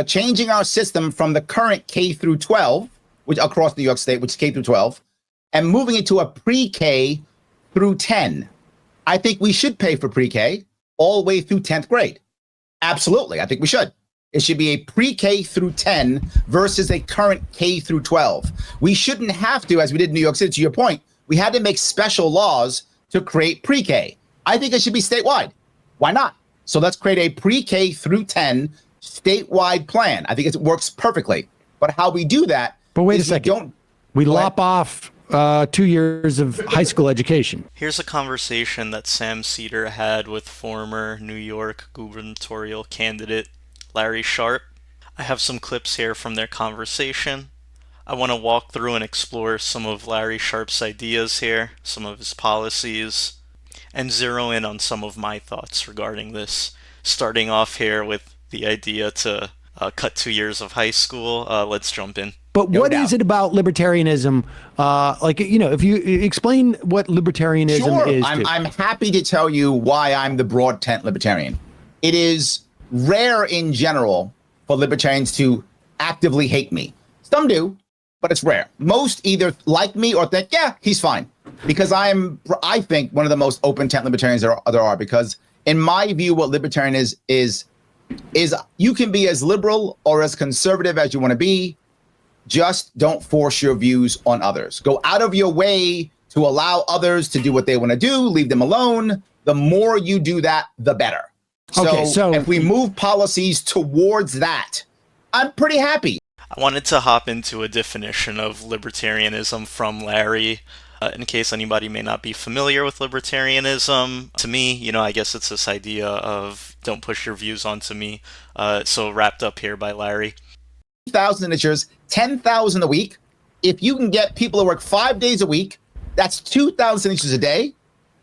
changing our system from the current K through 12, which across New York State, which is K through 12, and moving it to a pre-K through 10. I think we should pay for pre-K all the way through 10th grade. Absolutely, I think we should. It should be a pre-K through 10 versus a current K through 12. We shouldn't have to, as we did in New York City, to your point, we had to make special laws to create pre-K. I think it should be statewide. Why not? So let's create a pre-K through 10 statewide plan. I think it works perfectly. But how we do that, but wait a second, we lop off 2 years of high school education. Here's a conversation that Sam Seder had with former New York gubernatorial candidate Larry Sharpe. I have some clips here from their conversation. I want to walk through and explore some of Larry Sharpe's ideas here, some of his policies, and zero in on some of my thoughts regarding this. Starting off here with the idea to cut 2 years of high school. Let's jump in. But what is it about libertarianism? If you explain what libertarianism is. I'm happy to tell you why I'm the broad tent libertarian. It is rare in general for libertarians to actively hate me. Some do, but it's rare. Most either like me or think, yeah, he's fine. Because I think, one of the most open tent libertarians there are, because in my view, what libertarian is you can be as liberal or as conservative as you want to be. Just don't force your views on others. Go out of your way to allow others to do what they want to do. Leave them alone. The more you do that, the better. So if we move policies towards that, I'm pretty happy. I wanted to hop into a definition of libertarianism from Larry. In case anybody may not be familiar with libertarianism, to me, I guess it's this idea of don't push your views onto me. So wrapped up here by Larry. 1,000 signatures, 10,000 a week. If you can get people to work 5 days a week, that's 2,000 signatures a day.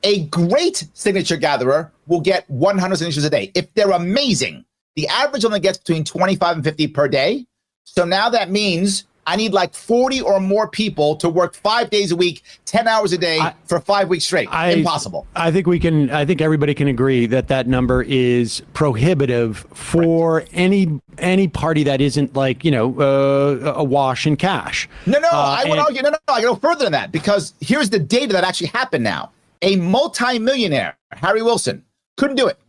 A great signature gatherer will get 100 signatures a day. If they're amazing, the average only gets between 25 and 50 per day. So now that means I need like 40 or more people to work 5 days a week, 10 hours a day for 5 weeks straight. Impossible. I think everybody can agree that number is prohibitive for any party that isn't like, awash in cash. I would argue, I go further than that, because here's the data that actually happened now. A multimillionaire, Harry Wilson, couldn't do it.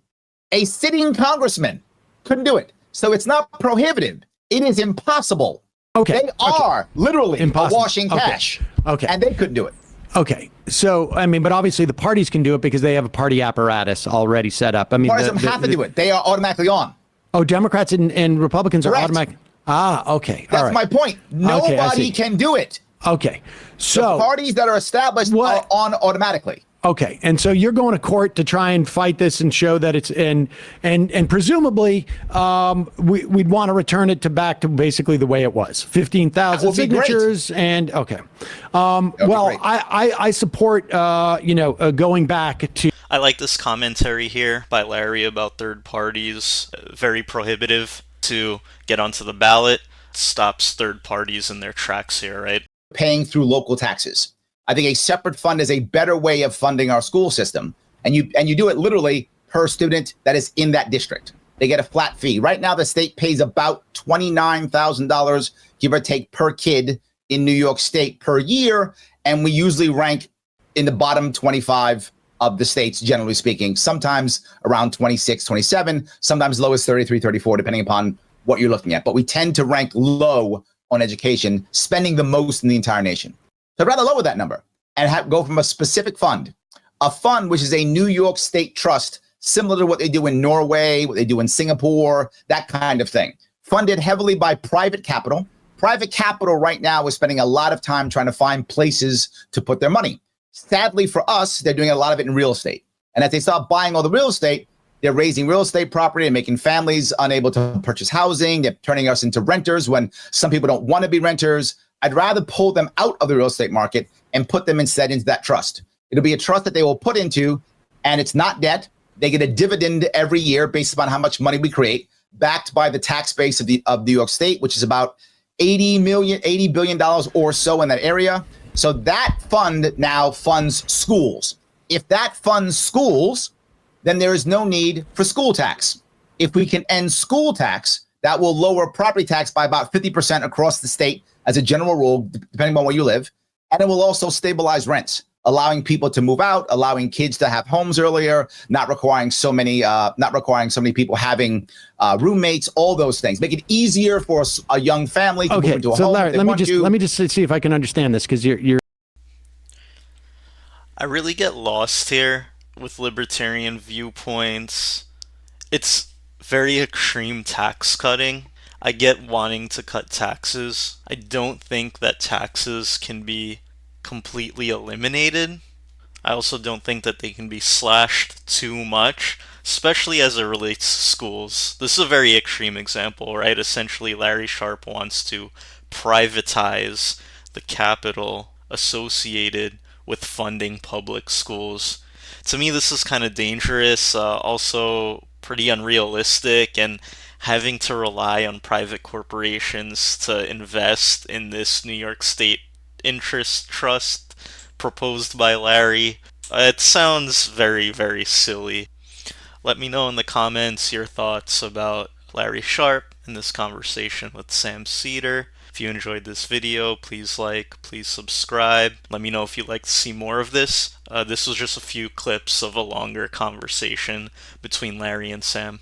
A sitting congressman couldn't do it. So it's not prohibitive. It is impossible. Okay. They are literally awash in cash. Okay. And they couldn't do it. Okay. So, but obviously the parties can do it because they have a party apparatus already set up. Parties don't have to do it. They are automatically on. Oh, Democrats and Republicans Correct. are automatic. Okay. That's my point. Nobody can do it. Okay. So the parties that are established are on automatically. Okay, and so you're going to court to try and fight this and show that it's and presumably we'd want to return it back to basically the way it was, 15,000 signatures, and okay. I support going back to. I like this commentary here by Larry about third parties. Very prohibitive to get onto the ballot. Stops third parties in their tracks here, right? Paying through local taxes. I think a separate fund is a better way of funding our school system. And you do it literally per student that is in that district. They get a flat fee. Right now, the state pays about $29,000, give or take, per kid in New York State per year. And we usually rank in the bottom 25 of the states, generally speaking, sometimes around 26, 27, sometimes low as 33, 34, depending upon what you're looking at. But we tend to rank low on education, spending the most in the entire nation. So I'd rather lower that number and go from a specific fund, a fund which is a New York State trust, similar to what they do in Norway, what they do in Singapore, that kind of thing. Funded heavily by private capital. Private capital right now is spending a lot of time trying to find places to put their money. Sadly for us, they're doing a lot of it in real estate. And as they start buying all the real estate, they're raising real estate property and making families unable to purchase housing. They're turning us into renters when some people don't want to be renters. I'd rather pull them out of the real estate market and put them instead into that trust. It'll be a trust that they will put into, and it's not debt. They get a dividend every year based upon how much money we create, backed by the tax base of New York State, which is about $80 billion or so in that area. So that fund now funds schools. If that funds schools, then there is no need for school tax. If we can end school tax, that will lower property tax by about 50% across the state as a general rule, depending on where you live. And it will also stabilize rents, allowing people to move out, allowing kids to have homes earlier, not requiring so many people having roommates, all those things. Make it easier for a young family to move into a home. Larry, let me just see if I can understand this, because you're. I really get lost here with libertarian viewpoints. It's very extreme tax cutting. I get wanting to cut taxes. I don't think that taxes can be completely eliminated. I also don't think that they can be slashed too much, especially as it relates to schools. This is a very extreme example, right? Essentially, Larry Sharpe wants to privatize the capital associated with funding public schools. To me, this is kind of dangerous, also pretty unrealistic, and having to rely on private corporations to invest in this New York State interest trust proposed by Larry. It sounds very, very silly. Let me know in the comments your thoughts about Larry Sharpe and this conversation with Sam Seder. If you enjoyed this video, please like, please subscribe. Let me know if you'd like to see more of this. This was just a few clips of a longer conversation between Larry and Sam.